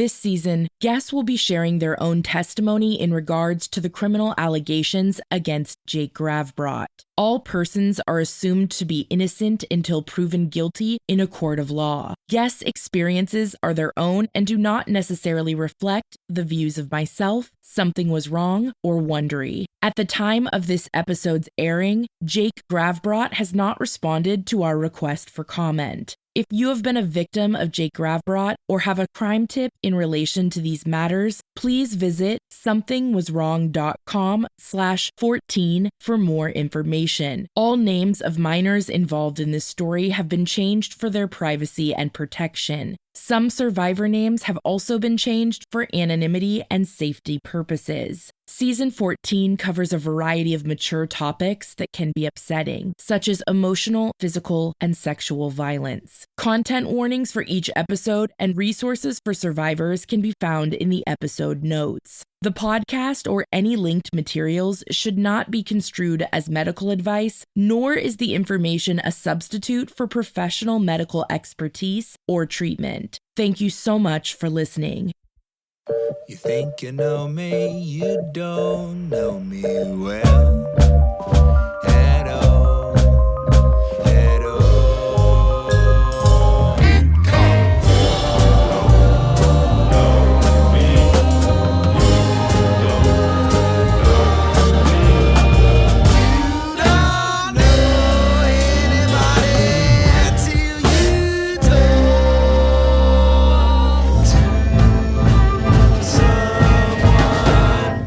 This season, guests will be sharing their own testimony in regards to the criminal allegations against Jake Gravbrot. All persons are assumed to be innocent until proven guilty in a court of law. Guests' experiences are their own and do not necessarily reflect the views of myself, Something Was Wrong, or Wondery. At the time of this episode's airing, Jake Gravbrot has not responded to our request for comment. If you have been a victim of Jake Gravbrot or have a crime tip in relation to these matters, please visit somethingwaswrong.com/14 for more information. All names of minors involved in this story have been changed for their privacy and protection. Some survivor names have also been changed for anonymity and safety purposes. Season 14 covers a variety of mature topics that can be upsetting, such as emotional, physical, and sexual violence. Content warnings for each episode and resources for survivors can be found in the episode notes. The podcast or any linked materials should not be construed as medical advice, nor is the information a substitute for professional medical expertise or treatment. Thank you so much for listening. You think you know me, you don't know me well at all, at all. Because you don't know me, you don't know anybody till you talk to someone.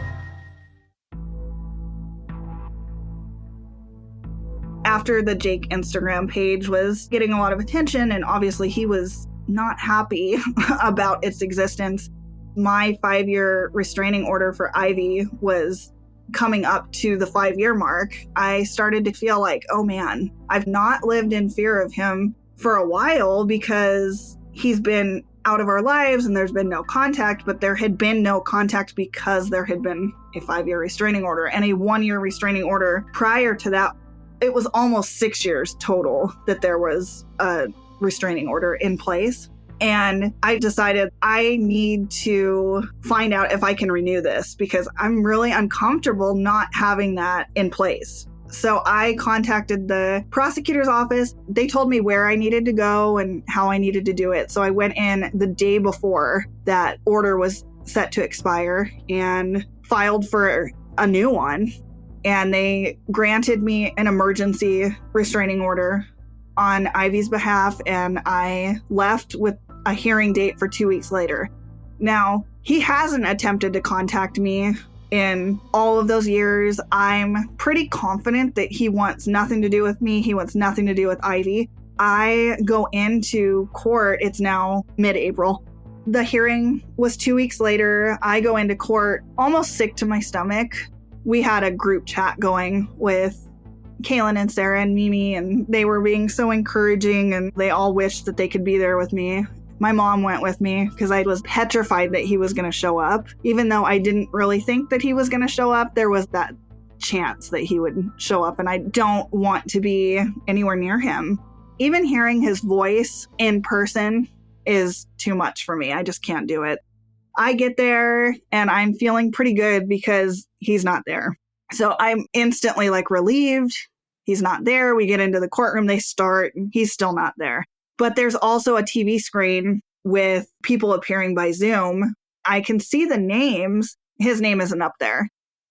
After the Jake Instagram page was getting a lot of attention, and obviously he was not happy about its existence, my 5-year restraining order for Ivy was coming up to the 5-year mark. I started to feel like, oh man, I've not lived in fear of him for a while because he's been out of our lives and there's been no contact, but there had been no contact because there had been a 5-year restraining order and a 1-year restraining order prior to that. It was almost 6 years total that there was a restraining order in place. And I decided I need to find out if I can renew this because I'm really uncomfortable not having that in place. So I contacted the prosecutor's office. They told me where I needed to go and how I needed to do it. So I went in the day before that order was set to expire and filed for a new one. And they granted me an emergency restraining order on Ivy's behalf, and I left with a hearing date for 2 weeks later. Now, he hasn't attempted to contact me in all of those years. I'm pretty confident that he wants nothing to do with me. He wants nothing to do with Ivy. I go into court, it's now mid-April. The hearing was 2 weeks later. I go into court almost sick to my stomach. We had a group chat going with Kaylin and Sarah and Mimi, and they were being so encouraging, and they all wished that they could be there with me. My mom went with me because I was petrified that he was going to show up. Even though I didn't really think that he was going to show up, there was that chance that he would show up, and I don't want to be anywhere near him. Even hearing his voice in person is too much for me. I just can't do it. I get there and I'm feeling pretty good because he's not there. So I'm instantly relieved. He's not there. We get into the courtroom, they start, and he's still not there. But there's also a TV screen with people appearing by Zoom. I can see the names. His name isn't up there.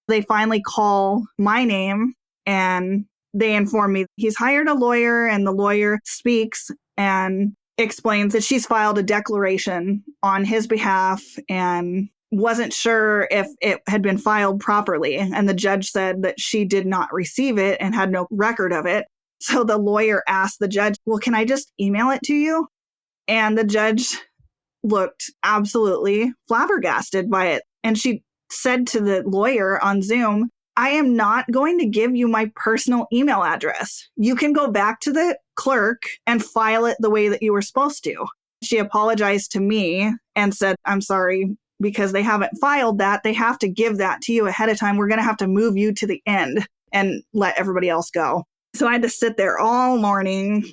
They finally call my name and they inform me he's hired a lawyer, and the lawyer speaks and explains that she's filed a declaration on his behalf and wasn't sure if it had been filed properly. And the judge said that she did not receive it and had no record of it. So the lawyer asked the judge, well, can I just email it to you? And the judge looked absolutely flabbergasted by it. And she said to the lawyer on Zoom, I am not going to give you my personal email address. You can go back to the clerk and file it the way that you were supposed to. She apologized to me and said, I'm sorry, because they haven't filed that. They have to give that to you ahead of time. We're going to have to move you to the end and let everybody else go. So I had to sit there all morning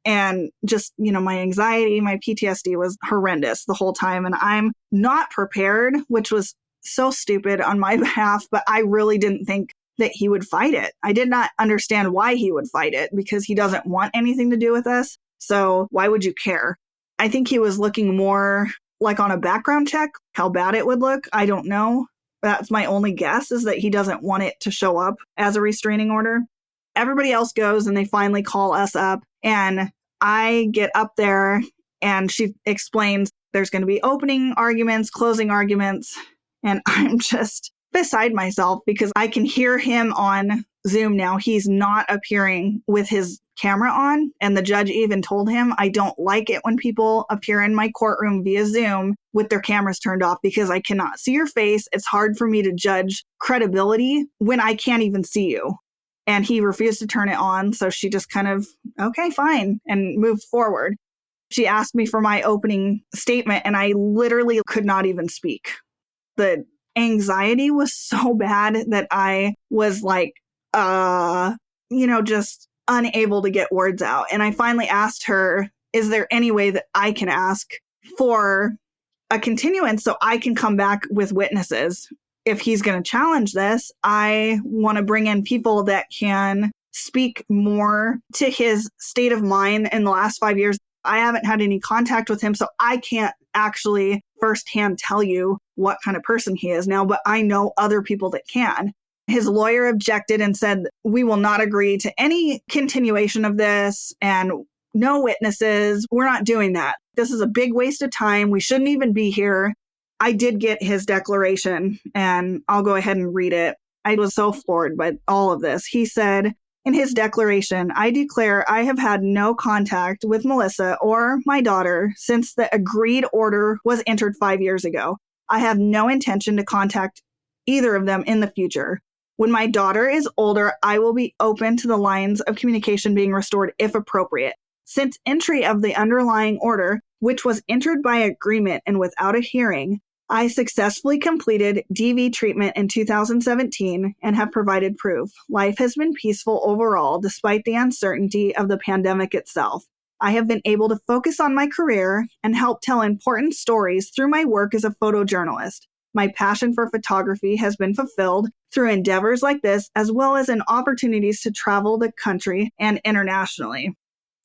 And just, my anxiety, my PTSD was horrendous the whole time. And I'm not prepared, which was so stupid on my behalf, but I really didn't think that he would fight it. I did not understand why he would fight it because he doesn't want anything to do with us. So why would you care? I think he was looking more like on a background check, how bad it would look. I don't know. That's my only guess, is that he doesn't want it to show up as a restraining order. Everybody else goes and they finally call us up, and I get up there and she explains there's going to be opening arguments, closing arguments. And I'm just beside myself because I can hear him on Zoom now. He's not appearing with his camera on. And the judge even told him, I don't like it when people appear in my courtroom via Zoom with their cameras turned off because I cannot see your face. It's hard for me to judge credibility when I can't even see you. And he refused to turn it on. So she just kind of, okay, fine, and moved forward. She asked me for my opening statement, and I literally could not even speak. The anxiety was so bad that I was like, just unable to get words out. And I finally asked her, is there any way that I can ask for a continuance so I can come back with witnesses? If he's going to challenge this, I want to bring in people that can speak more to his state of mind in the last 5 years. I haven't had any contact with him, so I can't actually firsthand tell you what kind of person he is now, but I know other people that can. His lawyer objected and said, we will not agree to any continuation of this and no witnesses. We're not doing that. This is a big waste of time. We shouldn't even be here. I did get his declaration, and I'll go ahead and read it. I was so floored by all of this. He said in his declaration, I declare I have had no contact with Melissa or my daughter since the agreed order was entered 5 years ago. I have no intention to contact either of them in the future. When my daughter is older, I will be open to the lines of communication being restored if appropriate. Since entry of the underlying order, which was entered by agreement and without a hearing, I successfully completed DV treatment in 2017 and have provided proof. Life has been peaceful overall, despite the uncertainty of the pandemic itself. I have been able to focus on my career and help tell important stories through my work as a photojournalist. My passion for photography has been fulfilled through endeavors like this, as well as in opportunities to travel the country and internationally.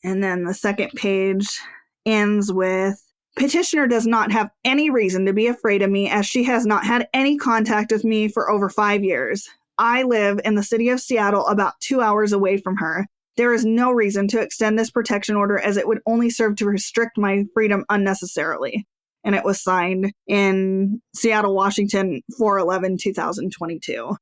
And then the second page ends with, petitioner does not have any reason to be afraid of me as she has not had any contact with me for over 5 years. I live in the city of Seattle, about 2 hours away from her. There is no reason to extend this protection order as it would only serve to restrict my freedom unnecessarily. And it was signed in Seattle, Washington, 4/11/2022.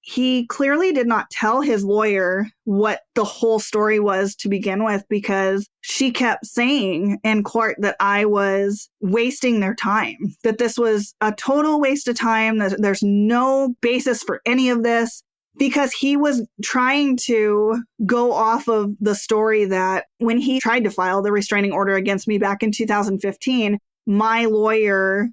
He clearly did not tell his lawyer what the whole story was to begin with, because she kept saying in court that I was wasting their time, that this was a total waste of time, that there's no basis for any of this, because he was trying to go off of the story that when he tried to file the restraining order against me back in 2015, my lawyer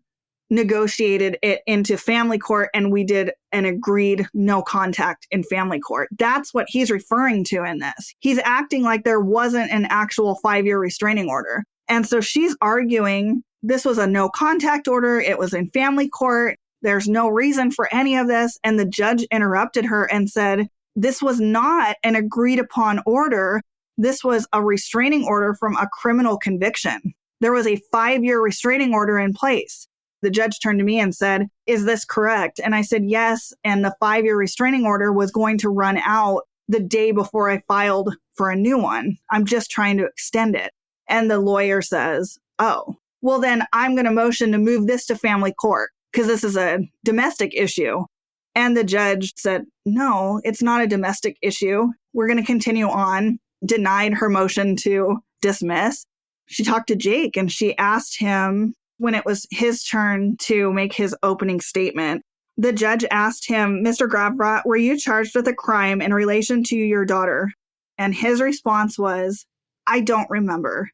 negotiated it into family court and we did an agreed no contact in family court. That's what he's referring to in this. He's acting like there wasn't an actual 5-year restraining order. And so she's arguing this was a no contact order. It was in family court. There's no reason for any of this. And the judge interrupted her and said, this was not an agreed upon order. This was a restraining order from a criminal conviction. There was a 5-year restraining order in place. The judge turned to me and said, is this correct? And I said, yes. And the 5-year restraining order was going to run out the day before I filed for a new one. I'm just trying to extend it. And the lawyer says, oh, well, then I'm going to motion to move this to family court because this is a domestic issue. And the judge said, no, it's not a domestic issue. We're going to continue on. Denied her motion to dismiss. She talked to Jake and she asked him, when it was his turn to make his opening statement, the judge asked him, Mr. Gravbrot, were you charged with a crime in relation to your daughter? And his response was, I don't remember.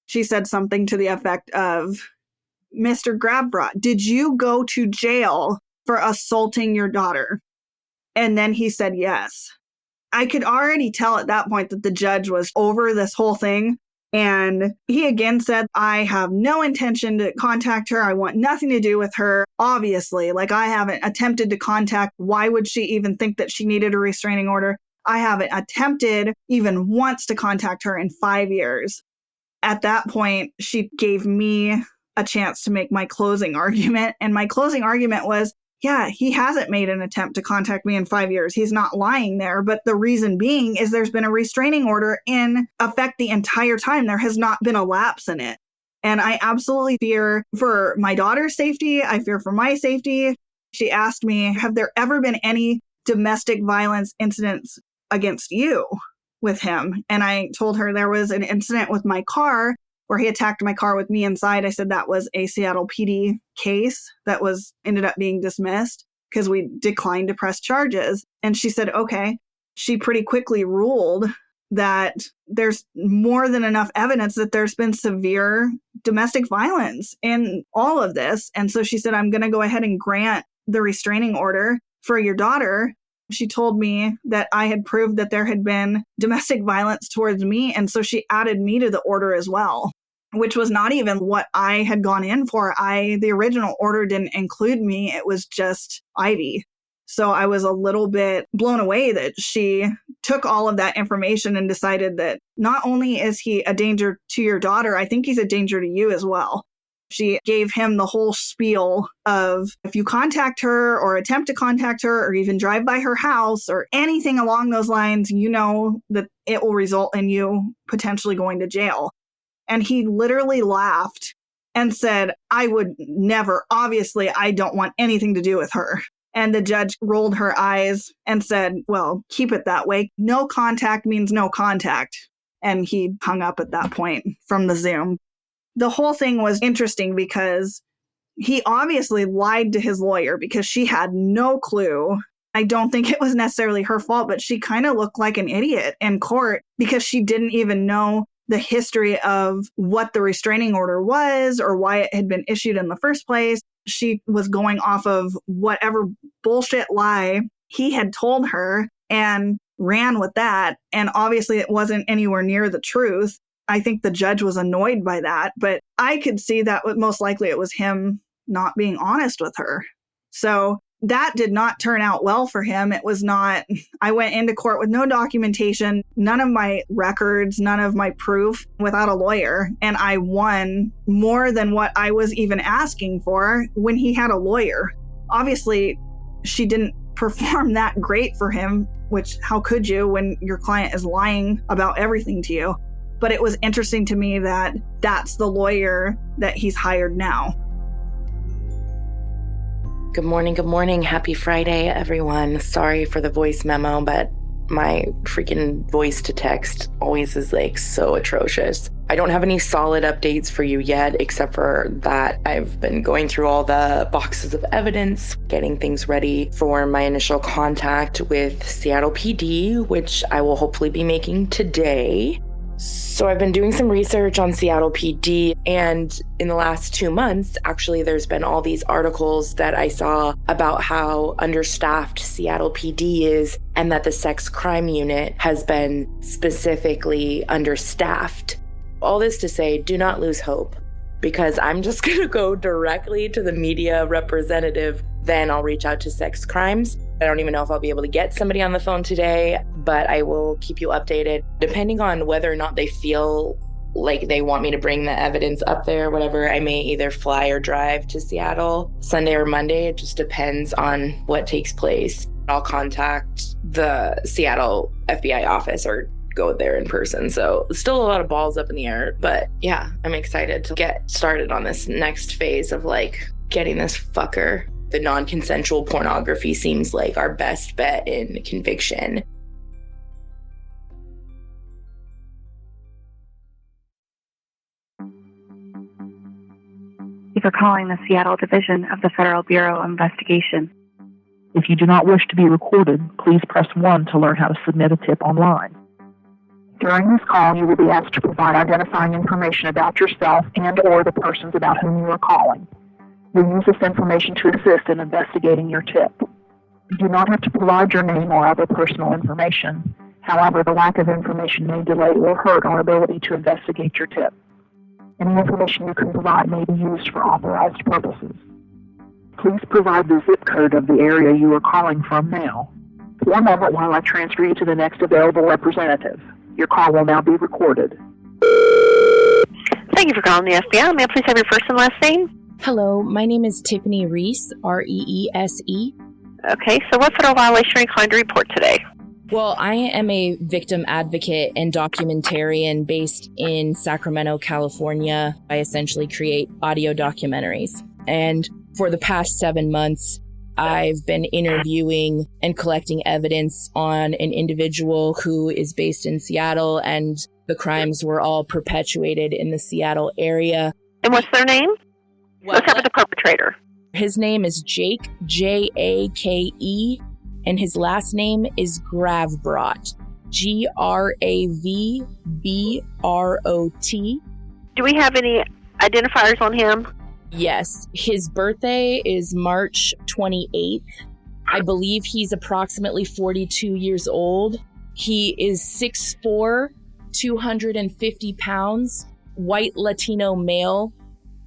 She said something to the effect of, Mr. Gravbrot, did you go to jail for assaulting your daughter? And then he said yes. I could already tell at that point that the judge was over this whole thing. And he again said, I have no intention to contact her. I want nothing to do with her. Obviously, like I haven't attempted to contact. Why would she even think that she needed a restraining order? I haven't attempted even once to contact her in 5 years. At that point, she gave me a chance to make my closing argument. And my closing argument was, yeah, he hasn't made an attempt to contact me in 5 years. He's not lying there. But the reason being is there's been a restraining order in effect the entire time. There has not been a lapse in it. And I absolutely fear for my daughter's safety. I fear for my safety. She asked me, have there ever been any domestic violence incidents against you with him? And I told her there was an incident with my car where he attacked my car with me inside. I said that was a Seattle PD case that ended up being dismissed because we declined to press charges. And she said, okay. She pretty quickly ruled that there's more than enough evidence that there's been severe domestic violence in all of this. And so she said, I'm going to go ahead and grant the restraining order for your daughter. She told me that I had proved that there had been domestic violence towards me. And so she added me to the order as well, which was not even what I had gone in for. The original order didn't include me. It was just Ivy. So I was a little bit blown away that she took all of that information and decided that not only is he a danger to your daughter, I think he's a danger to you as well. She gave him the whole spiel of if you contact her or attempt to contact her or even drive by her house or anything along those lines, you know that it will result in you potentially going to jail. And he literally laughed and said, I would never, obviously, I don't want anything to do with her. And the judge rolled her eyes and said, well, keep it that way. No contact means no contact. And he hung up at that point from the Zoom. The whole thing was interesting because he obviously lied to his lawyer because she had no clue. I don't think it was necessarily her fault, but she kind of looked like an idiot in court because she didn't even know the history of what the restraining order was or why it had been issued in the first place. She was going off of whatever bullshit lie he had told her and ran with that. And obviously it wasn't anywhere near the truth. I think the judge was annoyed by that, but I could see that most likely it was him not being honest with her. So that did not turn out well for him. It was not, I went into court with no documentation, none of my records, none of my proof without a lawyer. And I won more than what I was even asking for when he had a lawyer. Obviously, she didn't perform that great for him, which how could you when your client is lying about everything to you? But it was interesting to me that that's the lawyer that he's hired now. Good morning. Good morning. Happy Friday, everyone. Sorry for the voice memo, but my freaking voice to text always is like so atrocious. I don't have any solid updates for you yet, except for that I've been going through all the boxes of evidence, getting things ready for my initial contact with Seattle PD, which I will hopefully be making today. So I've been doing some research on Seattle PD, and in the last 2 months, actually, there's been all these articles that I saw about how understaffed Seattle PD is and that the sex crime unit has been specifically understaffed. All this to say, do not lose hope, because I'm just going to go directly to the media representative. Then I'll reach out to sex crimes. I don't even know if I'll be able to get somebody on the phone today, but I will keep you updated. Depending on whether or not they feel like they want me to bring the evidence up there, whatever, I may either fly or drive to Seattle Sunday or Monday. It just depends on what takes place. I'll contact the Seattle FBI office or go there in person. So still a lot of balls up in the air, but yeah, I'm excited to get started on this next phase of like getting this fucker. The non-consensual pornography seems like our best bet in conviction. Thank you for calling the Seattle Division of the Federal Bureau of Investigation. If you do not wish to be recorded, please press 1 to learn how to submit a tip online. During this call, you will be asked to provide identifying information about yourself and/or the persons about whom you are calling. We use this information to assist in investigating your tip. You do not have to provide your name or other personal information. However, the lack of information may delay or hurt our ability to investigate your tip. Any information you can provide may be used for authorized purposes. Please provide the zip code of the area you are calling from now. One moment while I transfer you to the next available representative. Your call will now be recorded. Thank you for calling the FBI. May I please have your first and last name? Hello, my name is Tiffany Reese, Reese. Okay, so what federal violation are you calling to report today? Well, I am a victim advocate and documentarian based in Sacramento, California. I essentially create audio documentaries. And for the past 7 months, I've been interviewing and collecting evidence on an individual who is based in Seattle, and the crimes were all perpetuated in the Seattle area. And what's their name? Let's start with the perpetrator. His name is Jake, Jake, and his last name is Gravbrot, Gravbrot. Do we have any identifiers on him? Yes, his birthday is March 28th. I believe he's approximately 42 years old. He is 6'4", 250 pounds, white Latino male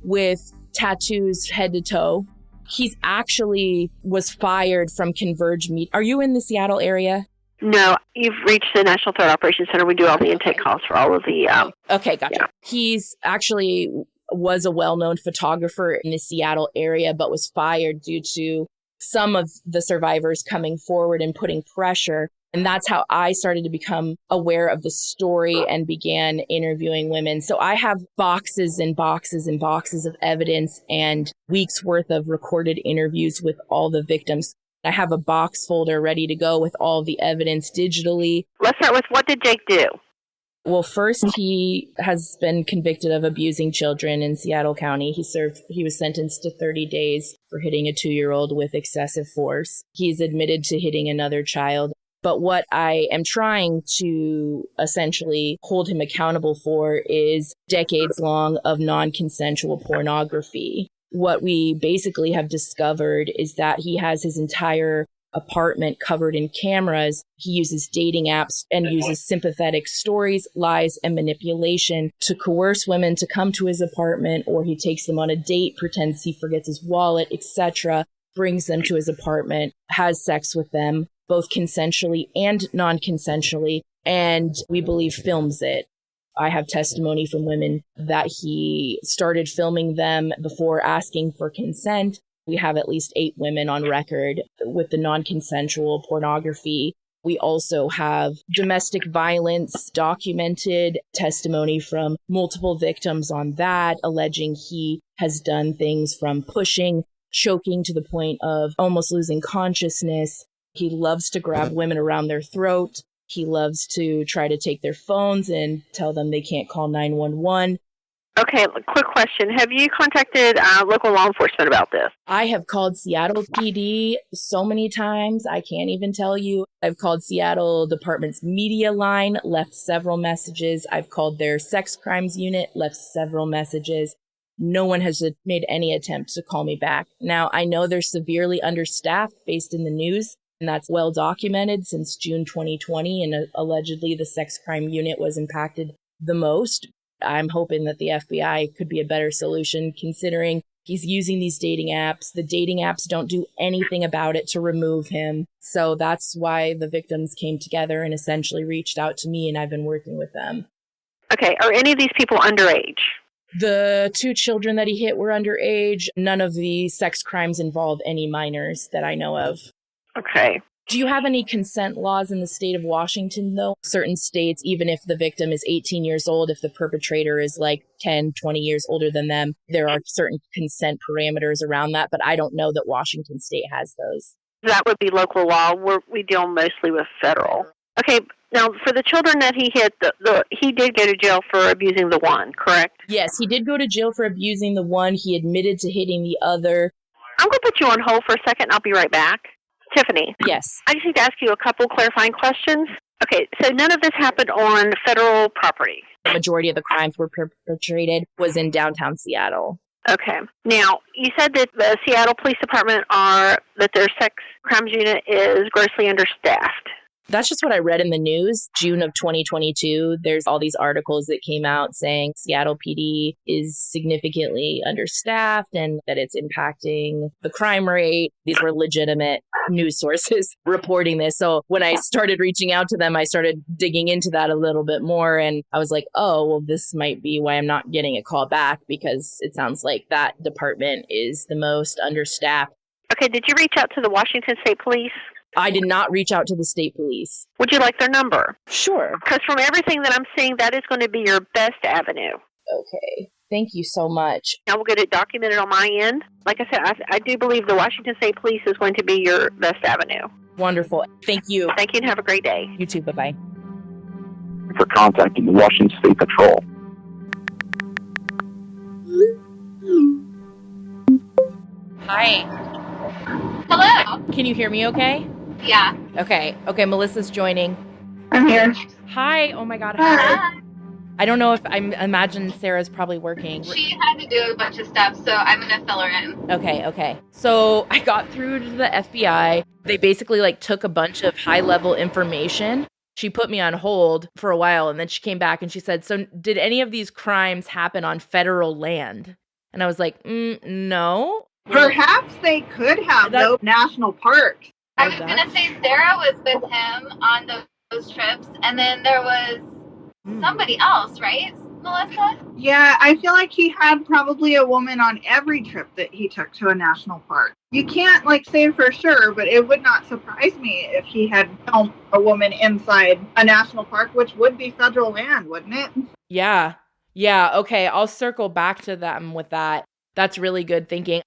with tattoos head to toe. He's actually was fired from Converge Meet. Are you in the Seattle area? No, you've reached the National Threat Operations Center. We do all the intake calls for all of the... Okay, gotcha. Yeah. He's actually was a well-known photographer in the Seattle area, but was fired due to some of the survivors coming forward and putting pressure. And that's how I started to become aware of the story and began interviewing women. So I have boxes and boxes and boxes of evidence and weeks worth of recorded interviews with all the victims. I have a box folder ready to go with all the evidence digitally. Let's start with, what did Jake do? Well, first, he has been convicted of abusing children in Seattle County. He was sentenced to 30 days for hitting a 2-year-old with excessive force. He's admitted to hitting another child. But what I am trying to essentially hold him accountable for is decades long of non-consensual pornography. What we basically have discovered is that he has his entire apartment covered in cameras. He uses dating apps and uses sympathetic stories, lies, and manipulation to coerce women to come to his apartment, or he takes them on a date, pretends he forgets his wallet, etc., brings them to his apartment, has sex with them, both consensually and non-consensually, and we believe films it. I have testimony from women that he started filming them before asking for consent. We have at least 8 women on record with the non-consensual pornography. We also have domestic violence documented testimony from multiple victims on that, alleging he has done things from pushing, choking to the point of almost losing consciousness. He loves to grab women around their throat. He loves to try to take their phones and tell them they can't call 911. Okay, quick question. Have you contacted local law enforcement about this? I have called Seattle PD so many times, I can't even tell you. I've called Seattle Department's media line, left several messages. I've called their sex crimes unit, left several messages. No one has made any attempt to call me back. Now, I know they're severely understaffed based in the news, and that's well documented since June 2020, and allegedly the sex crime unit was impacted the most. I'm hoping that the FBI could be a better solution, considering he's using these dating apps. The dating apps don't do anything about it to remove him. So that's why the victims came together and essentially reached out to me, and I've been working with them. Okay, are any of these people underage? The 2 children that he hit were underage. None of the sex crimes involve any minors that I know of. Okay. Do you have any consent laws in the state of Washington, though? Certain states, even if the victim is 18 years old, if the perpetrator is like 10, 20 years older than them, there are certain consent parameters around that, but I don't know that Washington state has those. That would be local law. We deal mostly with federal. Okay, now for the children that he hit, he did go to jail for abusing the one, correct? Yes, he did go to jail for abusing the one. He admitted to hitting the other. I'm going to put you on hold for a second. I'll be right back. Tiffany. Yes. I just need to ask you a couple clarifying questions. Okay, so none of this happened on federal property. The majority of the crimes were perpetrated was in downtown Seattle. Okay. Now, you said that the Seattle Police Department that their sex crimes unit is grossly understaffed. That's just what I read in the news. June of 2022, there's all these articles that came out saying Seattle PD is significantly understaffed and that it's impacting the crime rate. These were legitimate news sources reporting this. So when I started reaching out to them, I started digging into that a little bit more. And I was like, oh, well, this might be why I'm not getting a call back, because it sounds like that department is the most understaffed. Okay, did you reach out to the Washington State Police? I did not reach out to the state police. Would you like their number? Sure. Because from everything that I'm seeing, that is going to be your best avenue. Okay. Thank you so much. I will get it documented on my end. Like I said, I do believe the Washington State Police is going to be your best avenue. Wonderful. Thank you. Thank you and have a great day. You too. Bye-bye. For contacting the Washington State Patrol. Hi. Hello. Can you hear me okay? Yeah. Okay. Okay, Melissa's joining. I'm here. Hi. Oh my God. Hi. I don't know if I imagine Sarah's probably working. She had to do a bunch of stuff, so I'm going to fill her in. Okay. So I got through to the FBI. They basically took a bunch of high-level information. She put me on hold for a while, and then she came back and she said, so did any of these crimes happen on federal land? And I was like, no. Perhaps they could have no national parks. I was going to say Sarah was with him on those trips, and then there was somebody else, right, Melissa? Yeah, I feel like he had probably a woman on every trip that he took to a national park. You can't say for sure, but it would not surprise me if he had filmed a woman inside a national park, which would be federal land, wouldn't it? Yeah. Okay, I'll circle back to them with that. That's really good thinking.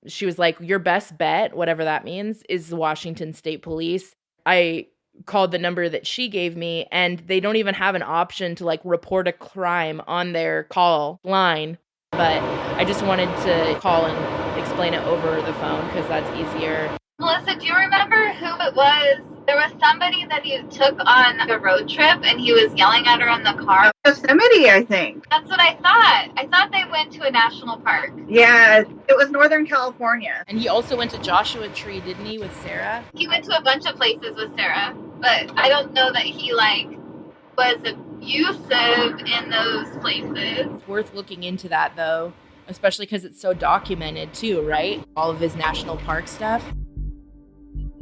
She was like, your best bet, whatever that means, is the Washington State Police. I called the number that she gave me, and they don't even have an option to report a crime on their call line. But I just wanted to call and explain it over the phone because that's easier. Melissa, do you remember who it was? There was somebody that he took on a road trip, and he was yelling at her in the car. Yosemite, I think. That's what I thought. I thought they went to a national park. Yeah, it was Northern California. And he also went to Joshua Tree, didn't he, with Sarah? He went to a bunch of places with Sarah, but I don't know that he, was abusive in those places. It's worth looking into that, though, especially because it's so documented, too, right? All of his national park stuff.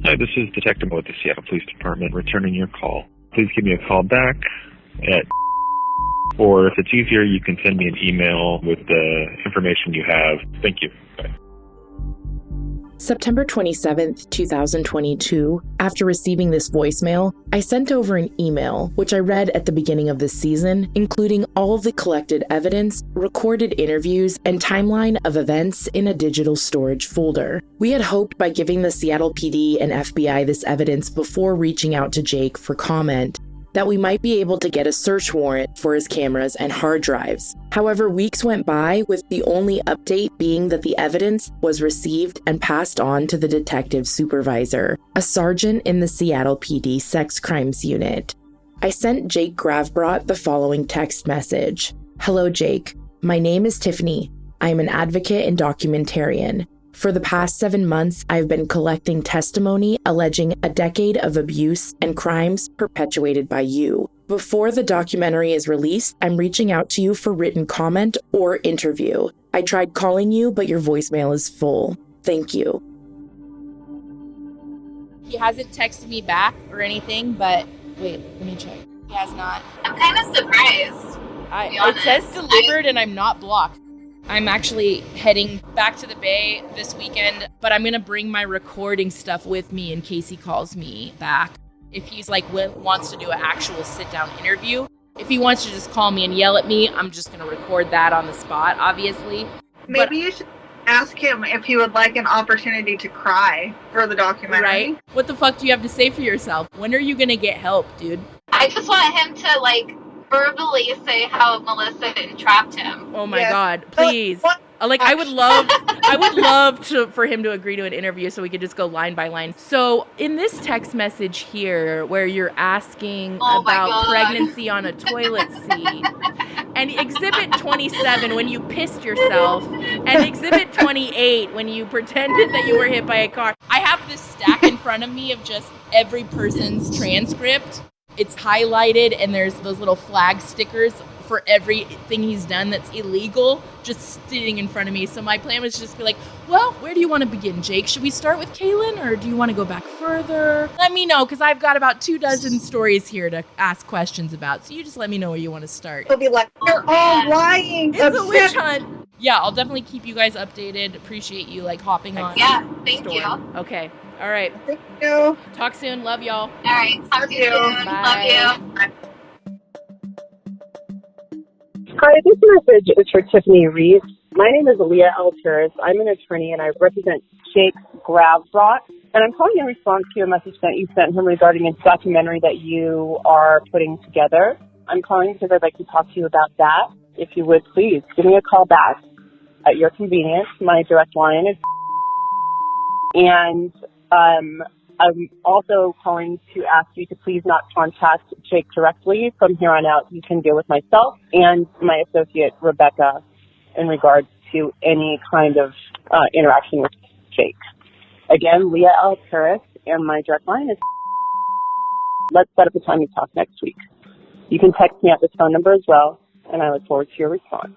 Hi, this is Detective Mo with the Seattle Police Department returning your call. Please give me a call back or if it's easier, you can send me an email with the information you have. Thank you. Bye. September 27th, 2022, after receiving this voicemail, I sent over an email, which I read at the beginning of this season, including all of the collected evidence, recorded interviews, and timeline of events in a digital storage folder. We had hoped by giving the Seattle PD and FBI this evidence before reaching out to Jake for comment, that we might be able to get a search warrant for his cameras and hard drives. However, weeks went by with the only update being that the evidence was received and passed on to the detective supervisor, a sergeant in the Seattle PD Sex Crimes Unit. I sent Jake Gravbrot the following text message. Hello, Jake. My name is Tiffany. I am an advocate and documentarian. For the past 7 months, I've been collecting testimony alleging a decade of abuse and crimes perpetuated by you. Before the documentary is released, I'm reaching out to you for written comment or interview. I tried calling you, but your voicemail is full. Thank you. He hasn't texted me back or anything, but wait, let me check. He has not. I'm kind of surprised. It says delivered and I'm not blocked. I'm actually heading back to the Bay this weekend, but I'm going to bring my recording stuff with me in case he calls me back. If he's wants to do an actual sit-down interview. If he wants to just call me and yell at me, I'm just going to record that on the spot, obviously. Maybe you should ask him if he would like an opportunity to cry for the documentary. Right? What the fuck do you have to say for yourself? When are you going to get help, dude? I just want him to, verbally say how Melissa entrapped him. Oh my God, please. I would love for him to agree to an interview so we could just go line by line. So in this text message here where you're asking about pregnancy on a toilet seat and exhibit 27 when you pissed yourself and exhibit 28 when you pretended that you were hit by a car. I have this stack in front of me of just every person's transcript. It's highlighted and there's those little flag stickers for everything he's done that's illegal just sitting in front of me. So my plan was just be like, well, where do you want to begin, Jake? Should we start with Kaylin or do you want to go back further? Let me know, because I've got about 24 stories here to ask questions about. So you just let me know where you want to start. He'll be like, they're all lying. It's a witch hunt. Yeah, I'll definitely keep you guys updated. Appreciate you hopping on. Yeah, thank Storm. you. Okay. All right. Thank you. Talk soon. Love y'all. All right, talk to you soon. Bye. Love you. Hi, this message is for Tiffany Reese. My name is Leah Elteris. I'm an attorney and I represent Jake Gravbrock. And I'm calling in response to a message that you sent him regarding a documentary that you are putting together. I'm calling because I'd like to talk to you about that. If you would, please give me a call back at your convenience. My direct line is... And I'm also calling to ask you to please not contact Jake directly. From here on out, you can deal with myself and my associate, Rebecca, in regards to any kind of interaction with Jake. Again, Leah L. Paris, and my direct line is... Let's set up a time to talk next week. You can text me at this phone number as well, and I look forward to your response.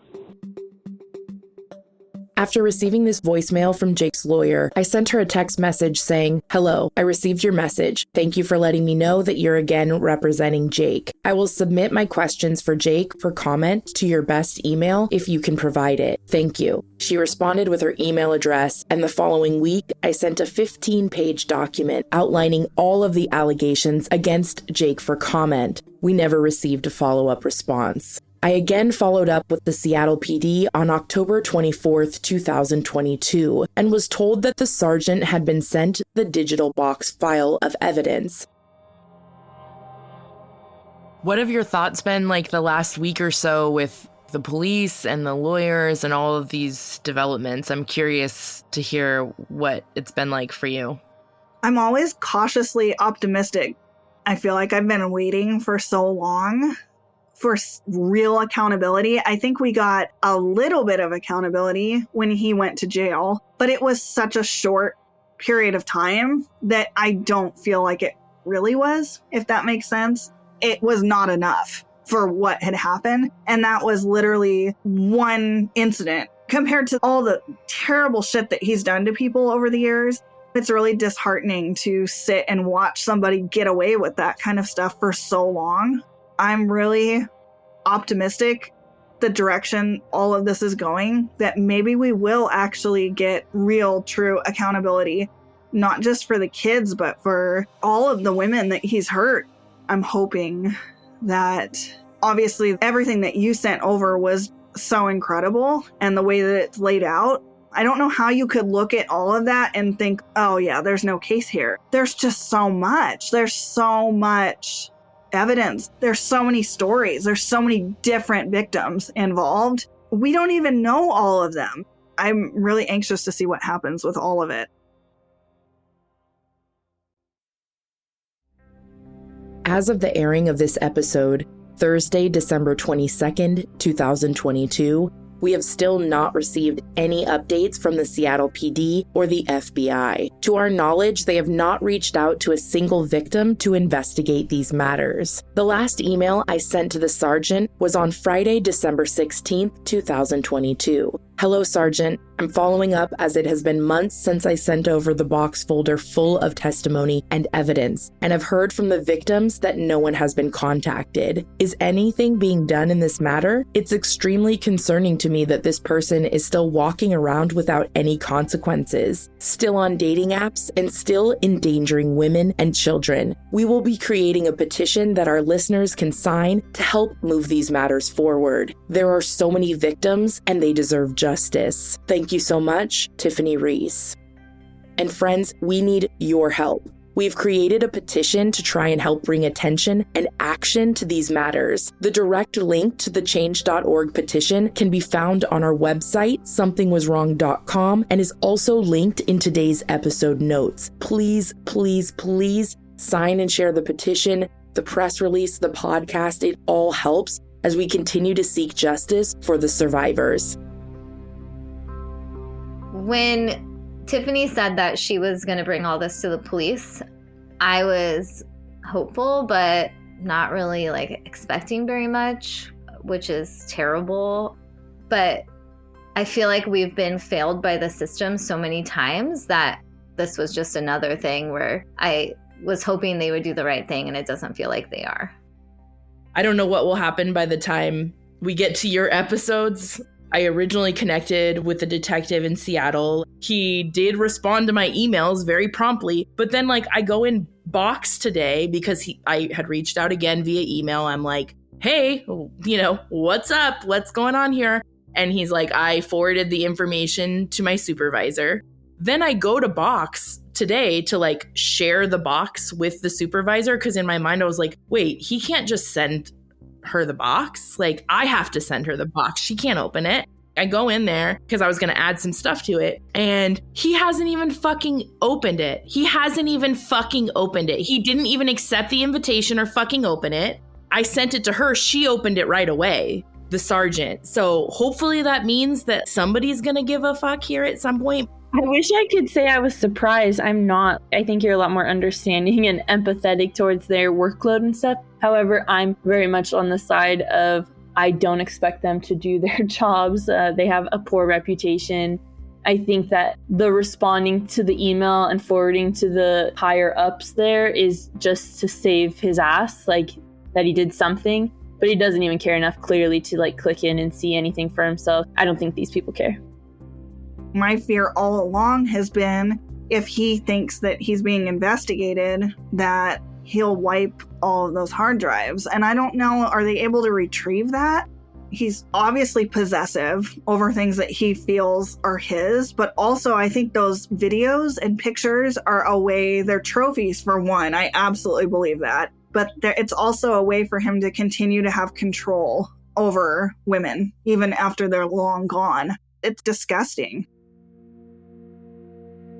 After receiving this voicemail from Jake's lawyer, I sent her a text message saying, "Hello, I received your message. Thank you for letting me know that you're again representing Jake. I will submit my questions for Jake for comment to your best email if you can provide it. Thank you." She responded with her email address, and the following week, I sent a 15-page document outlining all of the allegations against Jake for comment. We never received a follow-up response. I again followed up with the Seattle PD on October 24th, 2022, and was told that the sergeant had been sent the digital box file of evidence. What have your thoughts been like the last week or so with the police and the lawyers and all of these developments? I'm curious to hear what it's been like for you. I'm always cautiously optimistic. I feel like I've been waiting for so long for real accountability. I think we got a little bit of accountability when he went to jail, but it was such a short period of time that I don't feel like it really was, if that makes sense. It was not enough for what had happened. And that was literally one incident compared to all the terrible shit that he's done to people over the years. It's really disheartening to sit and watch somebody get away with that kind of stuff for so long. I'm really optimistic the direction all of this is going, that maybe we will actually get real, true accountability, not just for the kids, but for all of the women that he's hurt. I'm hoping that, obviously, everything that you sent over was so incredible, and the way that it's laid out, I don't know how you could look at all of that and think, oh yeah, there's no case here. There's just so much. There's so much evidence. There's so many stories. There's so many different victims involved. We don't even know all of them. I'm really anxious to see what happens with all of it. As of the airing of this episode, Thursday, December 22nd, 2022, we have still not received any updates from the Seattle PD or the FBI. To our knowledge, they have not reached out to a single victim to investigate these matters. The last email I sent to the sergeant was on Friday, December 16th, 2022. "Hello, Sergeant. I'm following up as it has been months since I sent over the box folder full of testimony and evidence, and have heard from the victims that no one has been contacted. Is anything being done in this matter? It's extremely concerning to me that this person is still walking around without any consequences, still on dating apps, and still endangering women and children. We will be creating a petition that our listeners can sign to help move these matters forward. There are so many victims, and they deserve justice. Thank you so much, Tiffany Reese." And friends, we need your help. We've created a petition to try and help bring attention and action to these matters. The direct link to the change.org petition can be found on our website, somethingwaswrong.com, and is also linked in today's episode notes. Please, please, please sign and share the petition, the press release, the podcast. It all helps as we continue to seek justice for the survivors. When Tiffany said that she was going to bring all this to the police. I was hopeful, but not really like expecting very much, which is terrible. But I feel like we've been failed by the system so many times that this was just another thing where I was hoping they would do the right thing, and it doesn't feel like they are. I don't know what will happen by the time we get to your episodes. I originally connected with the detective in Seattle. He did respond to my emails very promptly, but then like I go in box today because I had reached out again via email. I'm like, hey, what's up? What's going on here? And he's like, I forwarded the information to my supervisor. Then I go to box today to like share the box with the supervisor, because in my mind I was like, wait, he can't just send her the box. Like, I have to send her the box. She can't open it. I go in there because I was going to add some stuff to it, and he hasn't even fucking opened it. He didn't even accept the invitation or fucking open it. I sent it to her. She opened it right away, the sergeant. So hopefully that means that somebody's going to give a fuck here at some point. I wish I could say I was surprised. I'm not. I think you're a lot more understanding and empathetic towards their workload and stuff. However, I'm very much on the side of I don't expect them to do their jobs. They have a poor reputation. I think that the responding to the email and forwarding to the higher ups there is just to save his ass, like that he did something, but he doesn't even care enough clearly to like click in and see anything for himself. I don't think these people care. My fear all along has been if he thinks that he's being investigated, that he'll wipe all of those hard drives. And I don't know, are they able to retrieve that? He's obviously possessive over things that he feels are his, but also I think those videos and pictures are a way, they're trophies for one. I absolutely believe that. But it's also a way for him to continue to have control over women, even after they're long gone. It's disgusting.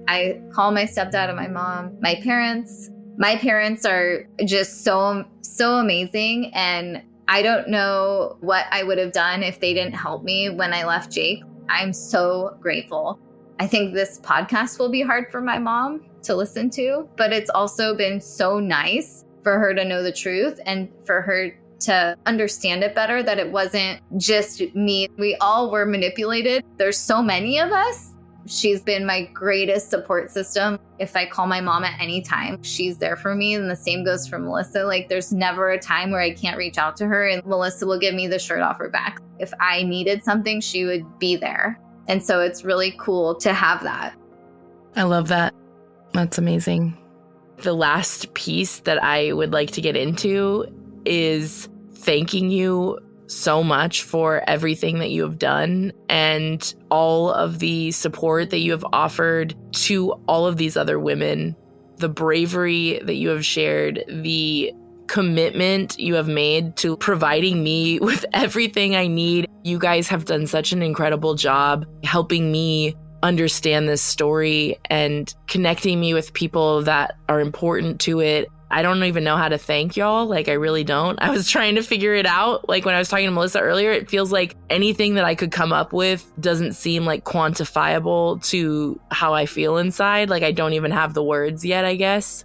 I call my stepdad and my mom, my parents. My parents are just so amazing. And I don't know what I would have done if they didn't help me when I left Jake. I'm so grateful. I think this podcast will be hard for my mom to listen to, but it's also been so nice for her to know the truth and for her to understand it better, that it wasn't just me. We all were manipulated. There's so many of us. She's been my greatest support system. If I call my mom at any time, she's there for me. And the same goes for Melissa. Like, there's never a time where I can't reach out to her and Melissa will give me the shirt off her back. If I needed something, she would be there. And so it's really cool to have that. I love that. That's amazing. The last piece that I would like to get into is thanking you so much for everything that you have done and all of the support that you have offered to all of these other women, the bravery that you have shared, the commitment you have made to providing me with everything I need. You guys have done such an incredible job helping me understand this story and connecting me with people that are important to it. I don't even know how to thank y'all. Like, I really don't. I was trying to figure it out. Like, when I was talking to Melissa earlier, it feels like anything that I could come up with doesn't seem like quantifiable to how I feel inside. Like, I don't even have the words yet, I guess.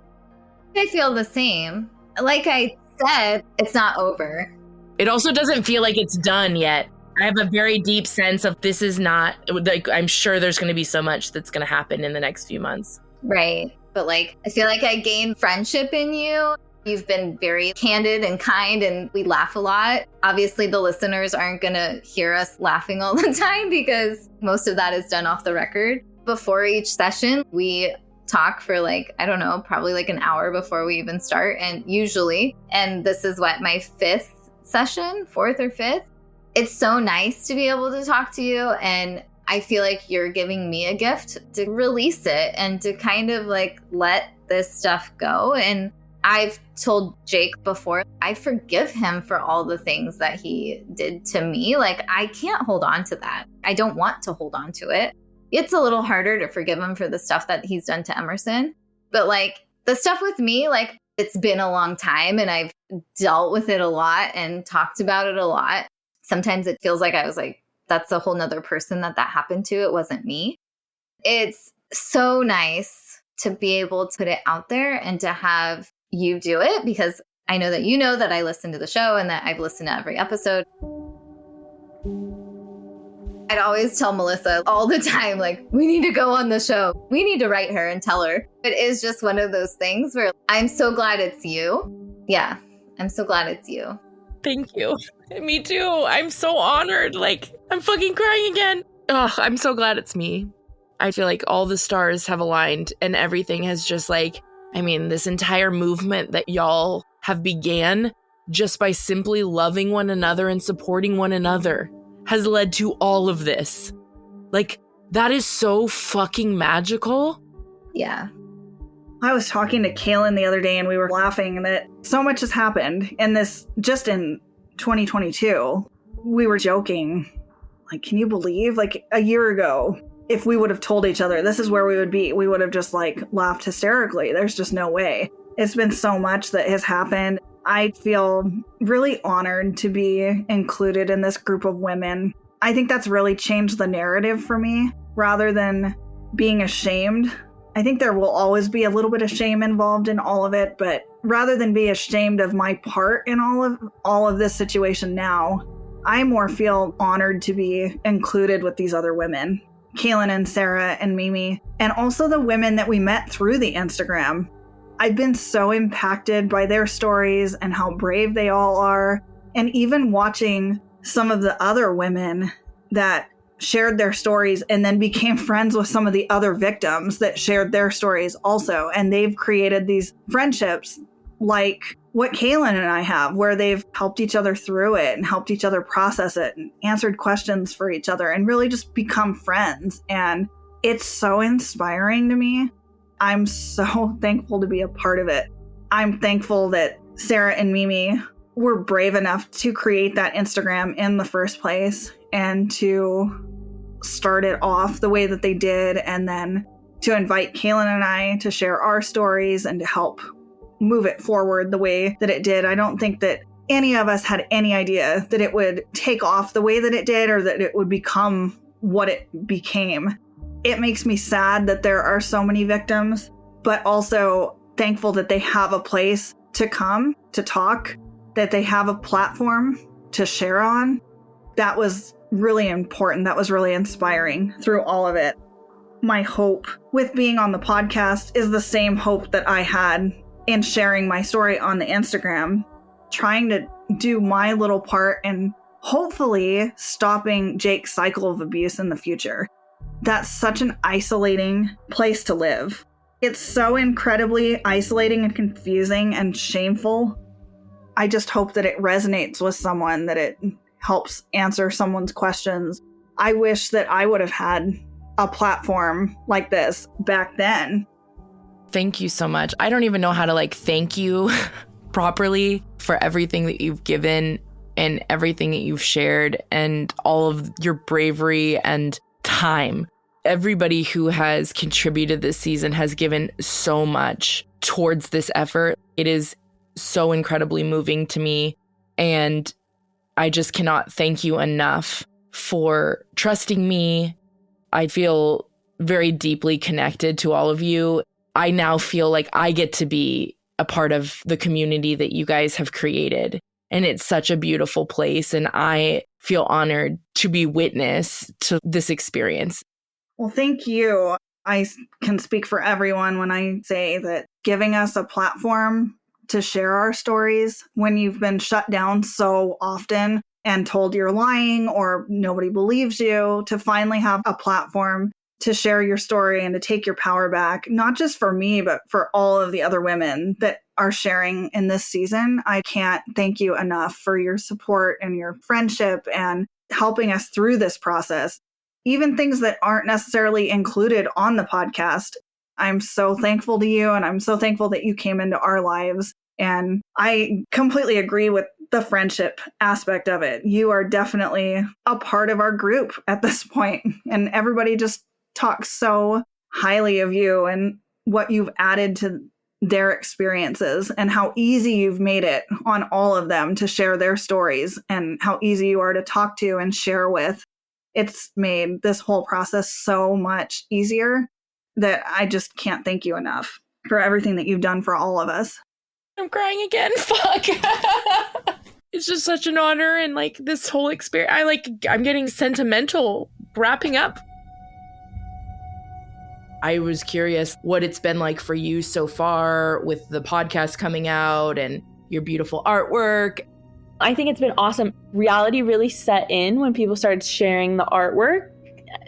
I feel the same. Like I said, it's not over. It also doesn't feel like it's done yet. I have a very deep sense of this is not, like, I'm sure there's going to be so much that's going to happen in the next few months. Right. But like, I feel like I gained friendship in you. You've been very candid and kind, and we laugh a lot. Obviously, the listeners aren't going to hear us laughing all the time because most of that is done off the record. Before each session, we talk for like, I don't know, probably like an hour before we even start. And usually, and this is what, my fourth or fifth. It's so nice to be able to talk to you, and I feel like you're giving me a gift to release it and to kind of like let this stuff go. And I've told Jake before, I forgive him for all the things that he did to me. Like, I can't hold on to that. I don't want to hold on to it. It's a little harder to forgive him for the stuff that he's done to Emerson. But like the stuff with me, like, it's been a long time and I've dealt with it a lot and talked about it a lot. Sometimes it feels like I was like, that's a whole nother person that happened to. It wasn't me. It's so nice to be able to put it out there and to have you do it, because I know that I listen to the show and that I've listened to every episode. I'd always tell Melissa all the time, like, we need to go on the show. We need to write her and tell her. It is just one of those things where I'm so glad it's you. Yeah, I'm so glad it's you. Thank you. Me too. I'm so honored. Like, I'm fucking crying again. Oh, I'm so glad it's me. I feel like all the stars have aligned and everything has just like, I mean, this entire movement that y'all have began just by simply loving one another and supporting one another has led to all of this. Like, that is so fucking magical. Yeah. I was talking to Kaylin the other day and we were laughing that so much has happened in this, just in 2022. We were joking, like, can you believe, like, a year ago, if we would have told each other this is where we would be, we would have just like laughed hysterically. There's just no way. It's been so much that has happened. I feel really honored to be included in this group of women. I think that's really changed the narrative for me rather than being ashamed. I think there will always be a little bit of shame involved in all of it, but rather than be ashamed of my part in all of this situation now, I more feel honored to be included with these other women, Kaylin and Sarah and Mimi, and also the women that we met through the Instagram. I've been so impacted by their stories and how brave they all are. And even watching some of the other women that shared their stories and then became friends with some of the other victims that shared their stories also. And they've created these friendships like what Kaylin and I have, where they've helped each other through it and helped each other process it and answered questions for each other and really just become friends. And it's so inspiring to me. I'm so thankful to be a part of it. I'm thankful that Sarah and Mimi were brave enough to create that Instagram in the first place and to start it off the way that they did, and then to invite Kaylin and I to share our stories and to help move it forward the way that it did. I don't think that any of us had any idea that it would take off the way that it did or that it would become what it became. It makes me sad that there are so many victims, but also thankful that they have a place to come to talk, that they have a platform to share on. That was really important. That was really inspiring through all of it. My hope with being on the podcast is the same hope that I had in sharing my story on the Instagram, trying to do my little part and hopefully stopping Jake's cycle of abuse in the future. That's such an isolating place to live. It's so incredibly isolating and confusing and shameful. I just hope that it resonates with someone, that it helps answer someone's questions. I wish that I would have had a platform like this back then. Thank you so much. I don't even know how to thank you properly for everything that you've given and everything that you've shared and all of your bravery and time. Everybody who has contributed this season has given so much towards this effort. It is so incredibly moving to me, and I just cannot thank you enough for trusting me. I feel very deeply connected to all of you. I now feel like I get to be a part of the community that you guys have created, and it's such a beautiful place, and I feel honored to be witness to this experience. Well, thank you. I can speak for everyone when I say that giving us a platform to share our stories when you've been shut down so often and told you're lying or nobody believes you, to finally have a platform to share your story and to take your power back, not just for me, but for all of the other women that are sharing in this season. I can't thank you enough for your support and your friendship and helping us through this process. Even things that aren't necessarily included on the podcast. I'm so thankful to you, and I'm so thankful that you came into our lives. And I completely agree with the friendship aspect of it. You are definitely a part of our group at this point, and everybody just talks so highly of you and what you've added to their experiences and how easy you've made it on all of them to share their stories and how easy you are to talk to and share with. It's made this whole process so much easier that I just can't thank you enough for everything that you've done for all of us. I'm crying again. Fuck. It's just such an honor, and like this whole experience, I'm getting sentimental wrapping up. I was curious what it's been like for you so far with the podcast coming out and your beautiful artwork. I think it's been awesome. Reality really set in when people started sharing the artwork,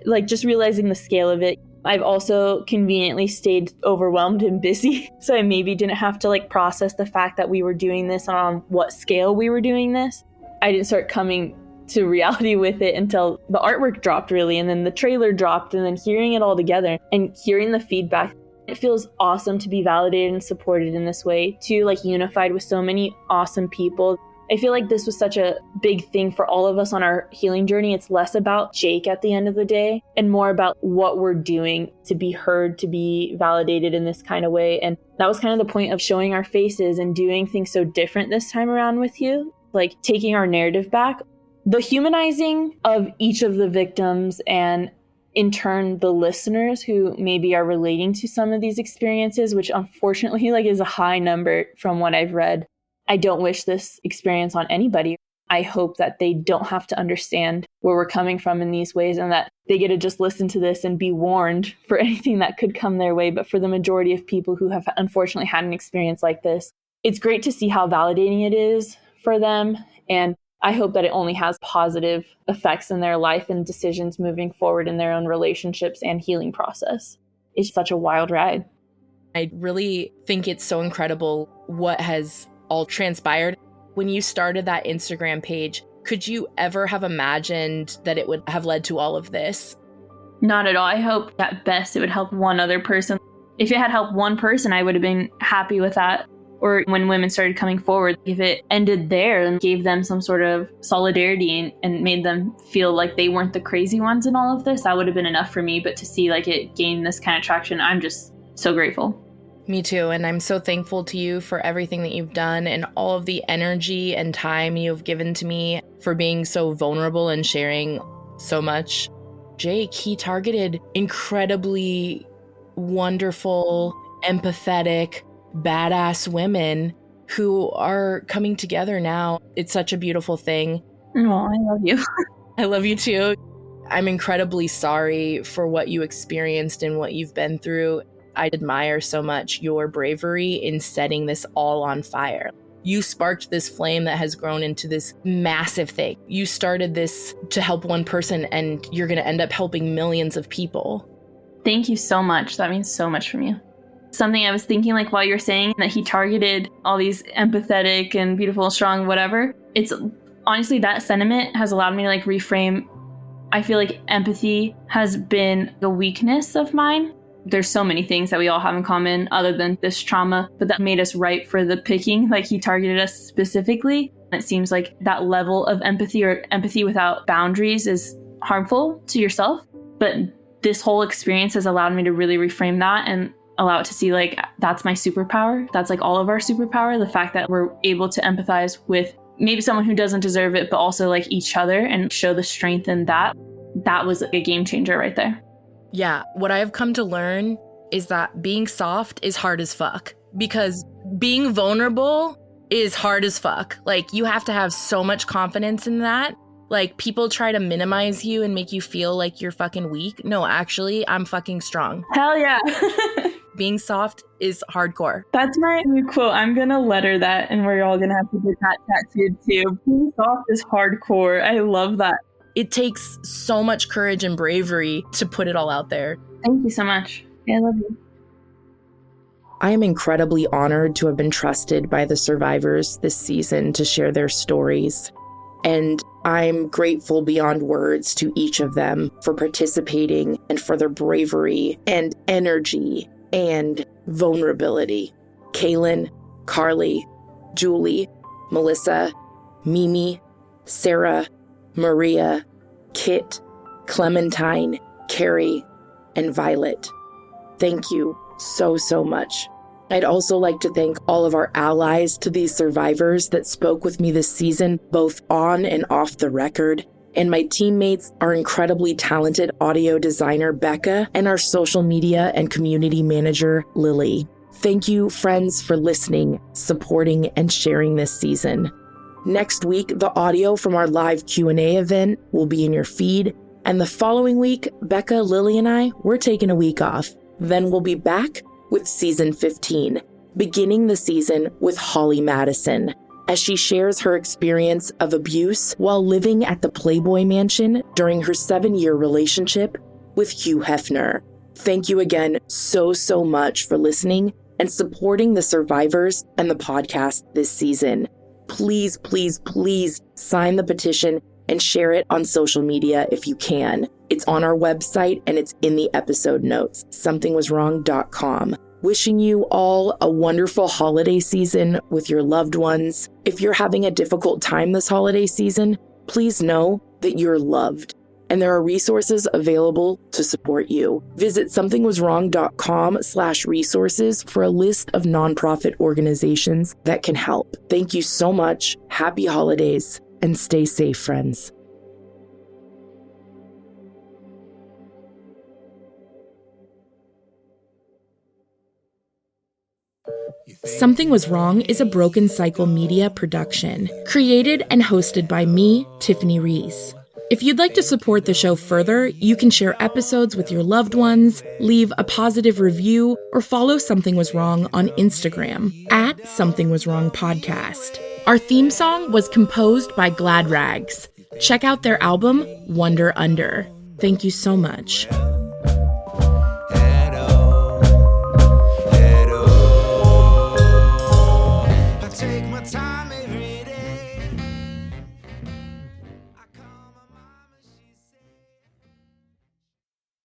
like just realizing the scale of it. I've also conveniently stayed overwhelmed and busy, so I maybe didn't have to like process the fact that we were doing this on what scale we were doing this. I didn't start coming to reality with it until the artwork dropped, really, and then the trailer dropped, and then hearing it all together and hearing the feedback. It feels awesome to be validated and supported in this way, too, like unified with so many awesome people. I feel like this was such a big thing for all of us on our healing journey. It's less about Jake at the end of the day and more about what we're doing to be heard, to be validated in this kind of way. And that was kind of the point of showing our faces and doing things so different this time around with you, like taking our narrative back. The humanizing of each of the victims and in turn the listeners who maybe are relating to some of these experiences, which unfortunately like is a high number from what I've read. I don't wish this experience on anybody. I hope that they don't have to understand where we're coming from in these ways and that they get to just listen to this and be warned for anything that could come their way. But for the majority of people who have unfortunately had an experience like this, it's great to see how validating it is for them. And I hope that it only has positive effects in their life and decisions moving forward in their own relationships and healing process. It's such a wild ride. I really think it's so incredible what has all transpired. When you started that Instagram page, could you ever have imagined that it would have led to all of this? Not at all. I hope at best it would help one other person. If it had helped one person, I would have been happy with that. Or when women started coming forward, if it ended there and gave them some sort of solidarity and made them feel like they weren't the crazy ones in all of this, that would have been enough for me. But to see like it gain this kind of traction, I'm just so grateful. Me too. And I'm so thankful to you for everything that you've done and all of the energy and time you've given to me, for being so vulnerable and sharing so much. Jake, he targeted incredibly wonderful, empathetic, badass women who are coming together now. It's such a beautiful thing. Oh, I love you. I love you too. I'm incredibly sorry for what you experienced and what you've been through. I admire so much your bravery in setting this all on fire. You sparked this flame that has grown into this massive thing. You started this to help one person, and you're going to end up helping millions of people. Thank you so much. That means so much from you. Something I was thinking, like while you're saying that he targeted all these empathetic and beautiful, strong, whatever, it's honestly that sentiment has allowed me to like reframe. I feel like empathy has been a weakness of mine. There's so many things that we all have in common other than this trauma, but that made us ripe for the picking. Like he targeted us specifically. It seems like that level of empathy or empathy without boundaries is harmful to yourself. But this whole experience has allowed me to really reframe that and allow it to see like that's my superpower. That's like all of our superpower. The fact that we're able to empathize with maybe someone who doesn't deserve it, but also like each other and show the strength in that. That was a game changer right there. Yeah, what I have come to learn is that being soft is hard as fuck, because being vulnerable is hard as fuck. Like, you have to have so much confidence in that. Like, people try to minimize you and make you feel like you're fucking weak. No, actually, I'm fucking strong. Hell yeah. Being soft is hardcore. That's my new quote. I'm going to letter that, and we're all going to have to get that tattooed too. Being soft is hardcore. I love that. It takes so much courage and bravery to put it all out there. Thank you so much. I love you. I am incredibly honored to have been trusted by the survivors this season to share their stories. And I'm grateful beyond words to each of them for participating and for their bravery and energy and vulnerability. Kaylin, Carly, Julie, Melissa, Mimi, Sarah, Maria, Kit, Clementine, Carrie, and Violet. Thank you so, so much. I'd also like to thank all of our allies to these survivors that spoke with me this season, both on and off the record. and my teammates, our incredibly talented audio designer, Becca, and our social media and community manager, Lily. Thank you, friends, for listening, supporting, and sharing this season. Next week, the audio from our live Q&A event will be in your feed, and the following week, Becca, Lily, and I, we're taking a week off. Then we'll be back with season 15, beginning the season with Holly Madison, as she shares her experience of abuse while living at the Playboy Mansion during her 7-year relationship with Hugh Hefner. Thank you again so much for listening and supporting the survivors and the podcast this season. Please sign the petition and share it on social media if you can. It's on our website and it's in the episode notes, somethingwaswrong.com. Wishing you all a wonderful holiday season with your loved ones. If you're having a difficult time this holiday season, please know that you're loved, and there are resources available to support you. Visit somethingwaswrong.com/resources for a list of nonprofit organizations that can help. Thank you so much. Happy holidays, and stay safe, friends. Something Was Wrong is a Broken Cycle Media production, created and hosted by me, Tiffany Reese. If you'd like to support the show further, you can share episodes with your loved ones, leave a positive review, or follow Something Was Wrong on Instagram at Something Was Wrong Podcast. Our theme song was composed by Glad Rags. Check out their album, Wonder Under. Thank you so much.